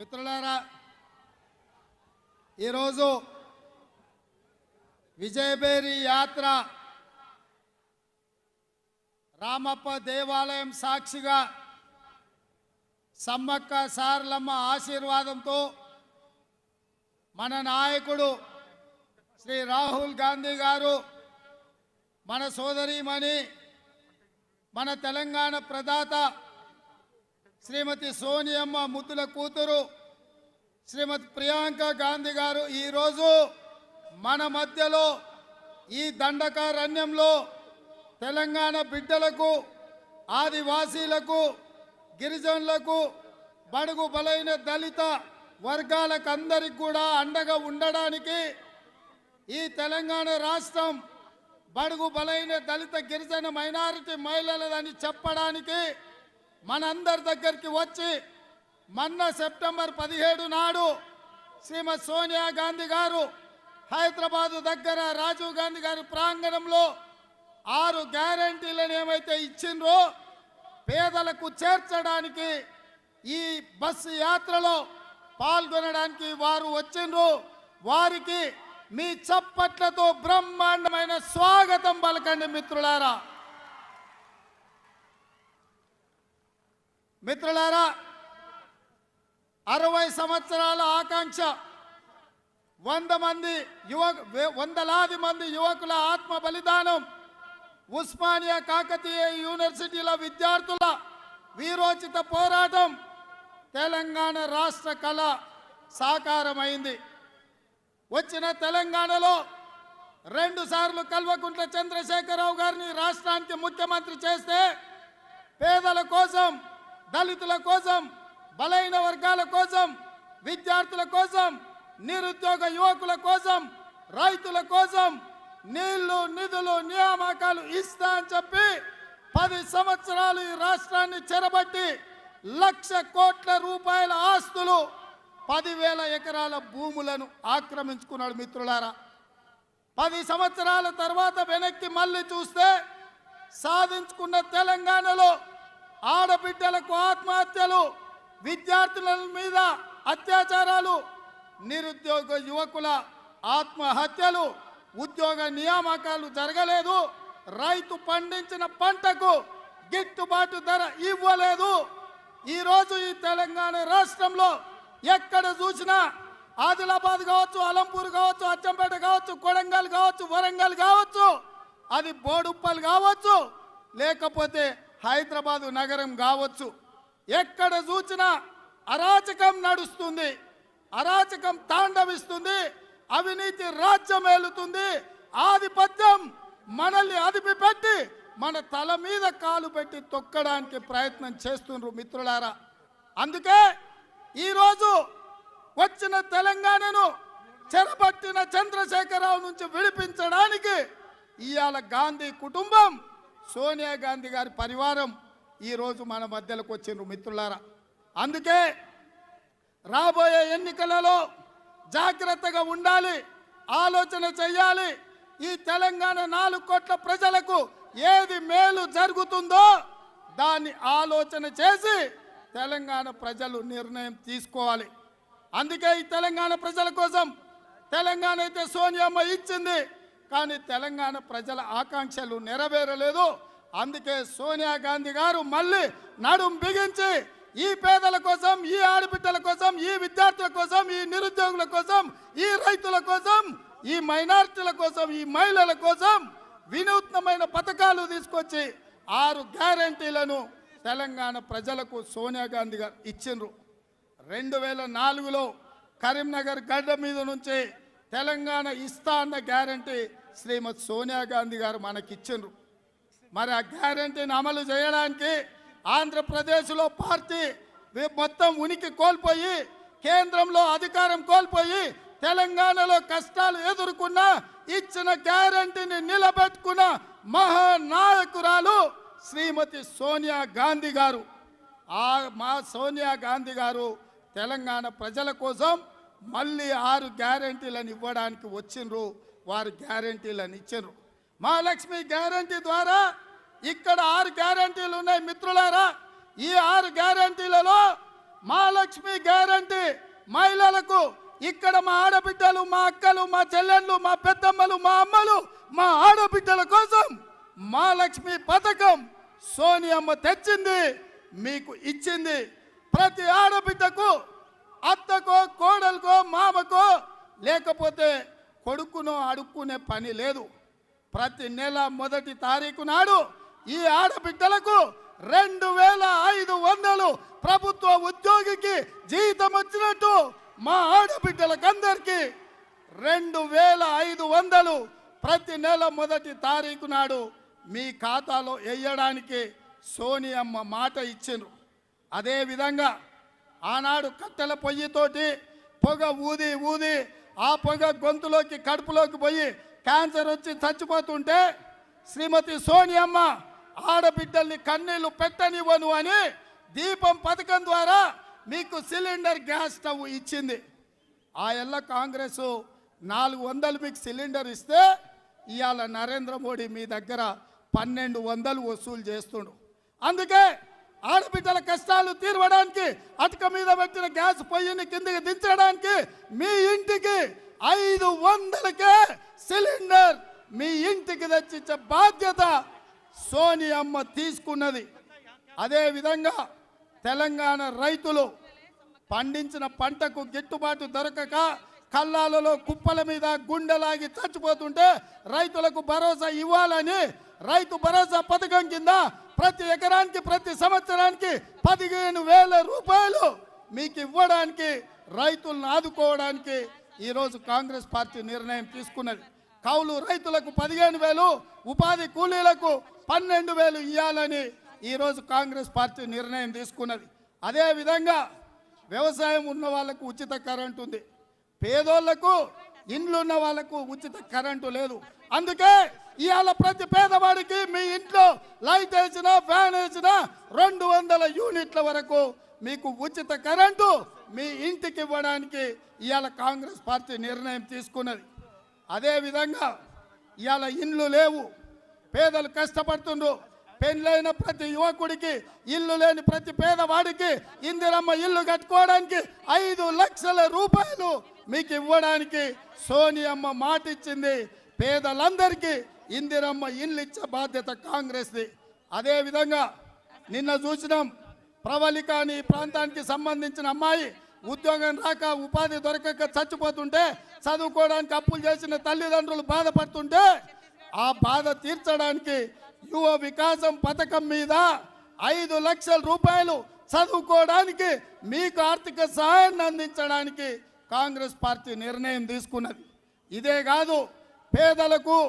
మిత్రులారా, ఈరోజు విజయబేరి యాత్ర రామప్ప దేవాలయం సాక్షిగా సమ్మక్క సారలమ్మ ఆశీర్వాదంతో మన నాయకుడు శ్రీ రాహుల్ గాంధీ గారు, మన సోదరీమణి, మన తెలంగాణ ప్రదాత శ్రీమతి సోనియమ్మ ముద్దుల కూతురు శ్రీమతి ప్రియాంక గాంధీ గారు ఈరోజు మన మధ్యలో ఈ దండకారణ్యంలో తెలంగాణ బిడ్డలకు, ఆదివాసీలకు, గిరిజనులకు, బడుగు బలైన దళిత వర్గాలకు అందరికి కూడా అండగా ఉండడానికి ఈ తెలంగాణ రాష్ట్రం బడుగు బలైన దళిత గిరిజన మైనారిటీ మహిళలదని చెప్పడానికి మనందరి దగ్గరికి వచ్చి మొన్న సెప్టెంబర్ 17 నాడు శ్రీమతి సోనియా గాంధీ గారు హైదరాబాదు దగ్గర రాజీవ్ గాంధీ గారి ప్రాంగణంలో 6 గ్యారంటీలను ఏమైతే ఇచ్చిండ్రో పేదలకు చేర్చడానికి ఈ బస్సు యాత్రలో పాల్గొనడానికి వారు వచ్చిండ్రు. వారికి మీ చప్పట్లతో బ్రహ్మాండమైన స్వాగతం పలకండి మిత్రులారా. మిత్రులారా, 60 సంవత్సరాల ఆకాంక్ష, వందలాది మంది యువకుల ఆత్మ బలిదానం, ఉస్మానియా కాకతీయ యూనివర్సిటీల విద్యార్థుల వీరోచిత పోరాటం, తెలంగాణ రాష్ట్ర కళ సాకారమైంది. వచ్చిన తెలంగాణలో 2 సార్లు కల్వకుంట్ల చంద్రశేఖరరావు గారిని రాష్ట్రానికి ముఖ్యమంత్రి చేస్తే పేదల కోసం, దళితుల కోసం, బలైన వర్గాల కోసం, విద్యార్థుల కోసం, నిరుద్యోగ యువకుల కోసం, రైతుల కోసం నీళ్లు, నిధులు, నియామకాలు ఇస్తా అని చెప్పి 10 సంవత్సరాలు ఈ రాష్ట్రాన్ని చెరబట్టి 1,00,000 కోట్ల రూపాయల ఆస్తులు, 10,000 ఎకరాల భూములను ఆక్రమించుకున్నాడు. మిత్రులారా, 10 సంవత్సరాల తర్వాత వెనక్కి మళ్ళీ చూస్తే సాధించుకున్న తెలంగాణలో ఆడబిడ్డలకు ఆత్మహత్యలు, విద్యార్థుల మీద అత్యాచారాలు, నిరుద్యోగ యువకుల ఆత్మహత్యలు, ఉద్యోగ నియామకాలు జరగలేదు, రైతు పండించిన పంటకు గిట్టుబాటు ధర ఇవ్వలేదు. ఈరోజు ఈ తెలంగాణ రాష్ట్రంలో ఎక్కడ చూసినా ఆదిలాబాద్ కావచ్చు, అలంపూర్ కావచ్చు, అచ్చంపేట కావచ్చు, కొడంగల్ కావచ్చు, వరంగల్ కావచ్చు, అది బోడుప్పల్ కావచ్చు, లేకపోతే హైదరాబాదు నగరం కావచ్చు, ఎక్కడ చూసినా అరాచకం నడుస్తుంది, అరాచకం తాండవిస్తుంది, అవినీతి రాజ్యం ఏలుతుంది, ఆధిపత్యం మనల్ని అదిపి పెట్టి మన తల మీద కాలు పెట్టి తొక్కడానికి ప్రయత్నం చేస్తున్నారు. మిత్రులారా, అందుకే ఈరోజు వచ్చిన తెలంగాణను చెరబట్టిన చంద్రశేఖరరావు నుంచి విడిపించడానికి ఇవాళ గాంధీ కుటుంబం, సోనియా గాంధీ గారి పరివారం ఈరోజు మన మధ్యలోకి వచ్చిండ్రు. మిత్రులారా, అందుకే రాబోయే ఎన్నికలలో జాగ్రత్తగా ఉండాలి, ఆలోచన చెయ్యాలి. ఈ తెలంగాణ 4 కోట్ల ప్రజలకు ఏది మేలు జరుగుతుందో దాన్ని ఆలోచన చేసి తెలంగాణ ప్రజలు నిర్ణయం తీసుకోవాలి. అందుకే ఈ తెలంగాణ ప్రజల కోసం తెలంగాణ అయితే సోనియమ్మ ఇచ్చింది, కానీ తెలంగాణ ప్రజల ఆకాంక్షలు నెరవేరలేదు. అందుకే సోనియా గాంధీ గారు మళ్ళీ నడుం బిగించి ఈ పేదల కోసం, ఈ ఆడబిడ్డల కోసం, ఈ విద్యార్థుల కోసం, ఈ నిరుద్యోగుల కోసం, ఈ రైతుల కోసం, ఈ మైనారిటీల కోసం, ఈ మహిళల కోసం వినూత్నమైన పథకాలు తీసుకొచ్చి 6 గ్యారంటీలను తెలంగాణ ప్రజలకు సోనియా గాంధీ గారు ఇచ్చిండ్రు. 2004లో కరీంనగర్ గడ్డ మీద నుంచి తెలంగాణ ఇస్తా అన్న గ్యారంటీ శ్రీమతి సోనియా గాంధీ గారు మనకిచ్చిండ్రు. మరి ఆ గ్యారంటీని అమలు చేయడానికి ఆంధ్రప్రదేశ్లో పార్టీ మొత్తం ఉనికి కోల్పోయి, కేంద్రంలో అధికారం కోల్పోయి, తెలంగాణలో కష్టాలు ఎదుర్కొన్న ఇచ్చిన గ్యారంటీని నిలబెట్టుకున్న మహానాయకురాలు శ్రీమతి సోనియా గాంధీ గారు. మా సోనియా గాంధీ గారు తెలంగాణ ప్రజల కోసం మళ్ళీ 6 గ్యారంటీలను ఇవ్వడానికి వచ్చిండ్రు. వారు గ్యారంటీలను ఇచ్చిండ్రు. మహాలక్ష్మి గ్యారంటీ ద్వారా ఇక్కడ 6 గ్యారంటీలు ఉన్నాయి. మిత్రులారా, ఈ 6 గ్యారంటీలలో మహాలక్ష్మి గ్యారంటీ మహిళలకు ఇక్కడ మా ఆడబిడ్డలు, మా అక్కలు, మా చెల్లెళ్ళు, మా పెద్దమ్మలు, మా అమ్మలు, మా ఆడబిడ్డల కోసం మహాలక్ష్మి పథకం సోనియమ్మ తెచ్చింది, మీకు ఇచ్చింది. ప్రతి ఆడబిడ్డకు అత్తకో, కోడలకో, మామకో లేకపోతే కొడుకునో అడుక్కునే పని లేదు. ప్రతి నెల మొదటి తారీఖు నాడు ఈ ఆడబిడ్డలకు 2500 ప్రభుత్వ ఉద్యోగికి జీతం వచ్చినట్టు మా ఆడబిడ్డలకందరికీ 2500 ప్రతి నెల మొదటి తారీఖు నాడు మీ ఖాతాలో వేయడానికి సోనియమ్మ మాట ఇచ్చిండ్రు. అదేవిధంగా ఆనాడు కట్టెల పొయ్యితోటి పొగ ఊది ఊది ఆ పొగ గొంతులోకి కడుపులోకి పోయి క్యాన్సర్ వచ్చి చచ్చిపోతుంటే శ్రీమతి సోనియమ్మ ఆడబిడ్డల్ని కన్నీళ్లు పెట్టనివ్వను అని దీపం పథకం ద్వారా మీకు సిలిండర్ గ్యాస్ స్టవ్ ఇచ్చింది. ఆ ఎల్ల కాంగ్రెస్ 400 మీకు సిలిండర్ ఇస్తే ఇవాళ నరేంద్ర మోడీ మీ దగ్గర 1200 వసూలు చేస్తుండు. అందుకే ఆడబిడ్డల కష్టాలు తీర్చడానికి అటక మీద పెట్టిన గ్యాస్ పొయ్యిని కిందకి దించడానికి మీ ఇంటికి 500కే సిలిండర్ మీ ఇంటికి తెచ్చిచ్చే బాధ్యత సోనియమ్మ తీసుకున్నది. అదేవిధంగా తెలంగాణ రైతులు పండించిన పంటకు గిట్టుబాటు దొరకక కల్లాలలో కుప్పల మీద గుండెలాగి చచ్చిపోతుంటే రైతులకు భరోసా ఇవ్వాలని రైతు భరోసా పథకం కింద ప్రతి ఎకరానికి ప్రతి సంవత్సరానికి 15,000 రూపాయలు మీకు ఇవ్వడానికి రైతులను ఆదుకోవడానికి ఈరోజు కాంగ్రెస్ పార్టీ నిర్ణయం తీసుకున్నది. కౌలు రైతులకు 15,000, ఉపాధి కూలీలకు 12,000 ఇవ్వాలని ఈరోజు కాంగ్రెస్ పార్టీ నిర్ణయం తీసుకున్నది. అదేవిధంగా వ్యవసాయం ఉన్న వాళ్ళకు ఉచిత కరెంటు ఉంది, పేదోళ్లకు ఇండ్లు ఉన్న వాళ్ళకు ఉచిత కరెంటు లేదు. అందుకే ఇవాళ ప్రతి పేదవాడికి మీ ఇంట్లో లైట్ వేసినా ఫ్యాన్ వేసినా 200 యూనిట్ల వరకు మీకు ఉచిత కరెంటు మీ ఇంటికి ఇవ్వడానికి ఇవాళ కాంగ్రెస్ పార్టీ నిర్ణయం తీసుకున్నది. అదేవిధంగా ఇవాళ ఇండ్లు లేవు, పేదలు కష్టపడుతుండ్రు. పెళ్ళైన ప్రతి యువకుడికి, ఇల్లు లేని ప్రతి పేదవాడికి ఇందిరమ్మ ఇల్లు కట్టుకోవడానికి 5 లక్షల రూపాయలు మీకు ఇవ్వడానికి సోనియమ్మ మాట ఇచ్చింది. పేదలందరికీ ఇందిరమ్మ ఇల్లు ఇచ్చే బాధ్యత కాంగ్రెస్ది. అదేవిధంగా నిన్న చూసినాం, ప్రవళిక అని ఈ ప్రాంతానికి సంబంధించిన అమ్మాయి ఉద్యోగం రాక ఉపాధి దొరకక చచ్చిపోతుంటే చదువుకోవడానికి అప్పులు చేసిన తల్లిదండ్రులు బాధపడుతుంటే ఆ బాధ తీర్చడానికి యువ వికాసం పథకం మీద 5 లక్షల రూపాయలు చదువుకోవడానికి మీకు ఆర్థిక సహాయాన్ని అందించడానికి కాంగ్రెస్ పార్టీ నిర్ణయం తీసుకున్నది. ఇదే కాదు, పేదలకు,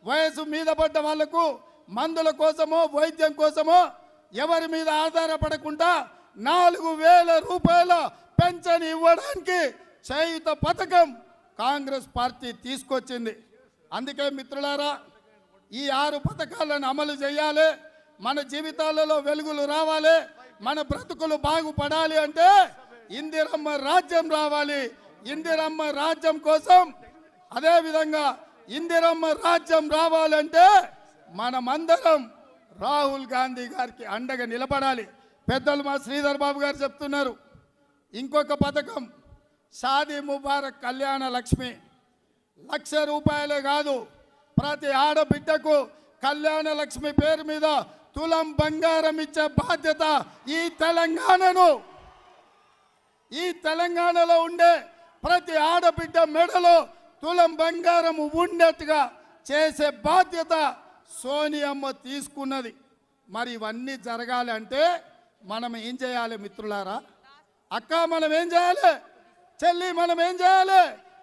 వయసు మీద పడ్డ వాళ్లకు మందుల కోసమో వైద్యం కోసమో ఎవరి మీద ఆధారపడకుండా 4,000 రూపాయల పెన్షన్ ఇవ్వడానికి చేయుత పథకం కాంగ్రెస్ పార్టీ తీసుకొచ్చింది. అందుకే మిత్రులారా, ఈ 6 పథకాలను అమలు చేయాలి, మన జీవితాలలో వెలుగులు రావాలి, మన బ్రతుకులు బాగుపడాలి అంటే ఇందిరమ్మ రాజ్యం రావాలి. ఇందిరమ్మ రాజ్యం కోసం, అదేవిధంగా ఇందిరమ్మ రాజ్యం రావాలంటే మనమందరం రాహుల్ గాంధీ గారికి అండగా నిలబడాలి. పెద్దలు మా శ్రీధర్ బాబు గారు చెప్తున్నారు, ఇంకొక పథకం షాదీ ముబారక్ కళ్యాణ లక్ష్మి 1,00,000 రూపాయలే కాదు, ప్రతి ఆడబిడ్డకు కళ్యాణ లక్ష్మి పేరు మీద తులం బంగారం ఇచ్చే బాధ్యత ఈ తెలంగాణలో ఉండే ప్రతి ఆడబిడ్డ మెడలో తులం బంగారం ఉండేట్టుగా చేసే బాధ్యత సోనియమ్మ తీసుకున్నది. మరి ఇవన్నీ జరగాలి అంటే మనం ఏం చేయాలి మిత్రులారా? అక్క మనం ఏం చేయాలి? చెల్లి మనం ఏం చేయాలి?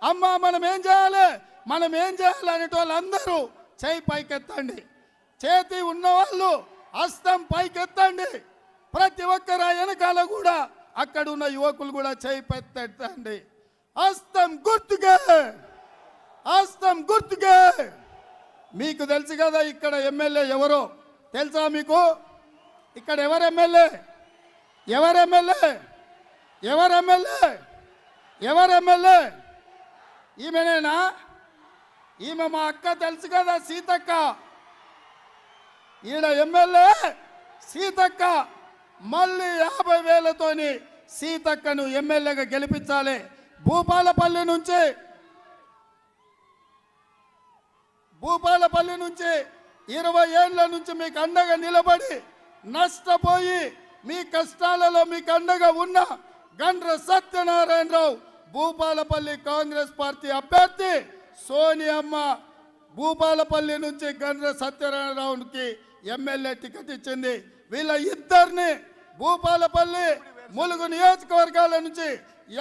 అమ్మ మనం ఏం చేయాలి? మనం ఏం చేయాలి అనేటోళ్ళందరూ చేయి పైకెత్తండి. చేతి ఉన్నవాళ్ళు హస్తం పైకెత్తండి. ప్రతి ఒక్కరు వెనకాల కూడా అక్కడ ఉన్న యువకులు కూడా చేయి పైకెత్తండి. హస్తం గుర్తుగా, హస్తం గుర్తుగా. మీకు తెలుసు కదా ఇక్కడ ఎమ్మెల్యే ఎవరో తెలుసా మీకు? ఇక్కడ ఎవరు ఎమ్మెల్యే? ఎవరు ఎమ్మెల్యే? ఎవరు ఎమ్మెల్యే? ఎవరు ఎమ్మెల్యే? ఈమెనేనా? ఈమె మా అక్క తెలుసు కదా, సీతక్క. ఈడ ఎమ్మెల్యే సీతక్క. మళ్ళీ 50,000తోని సీతక్కను ఎమ్మెల్యేగా గెలిపించాలి. భూపాలపల్లి నుంచి 20 ఏళ్ల నుంచి మీకు అండగా నిలబడి నష్టపోయి మీ కష్టాలలో మీకు అండగా ఉన్న గండ్ర సత్యనారాయణరావు భూపాలపల్లి కాంగ్రెస్ పార్టీ అభ్యర్థి సోనియమ్మ భూపాలపల్లి నుంచి గండ్ర సత్యనారాయణరావుకి ఎమ్మెల్యే టికెట్ ఇచ్చింది. వీళ్ళ ఇద్దరిని భూపాలపల్లి ములుగు నియోజకవర్గాల నుంచి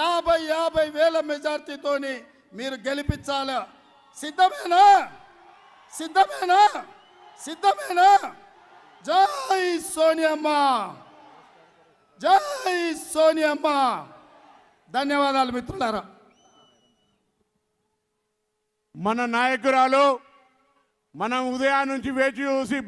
50 వేల మెజార్టీతోని మీరు గెలిపించాలి. సిద్ధమేనా? జై సోనియమ్మ, జై సోనియమ్మ. ధన్యవాదాలు మిత్రులారా. మన నాయకురాలు మనం ఉదయం నుంచి వేచి చూసి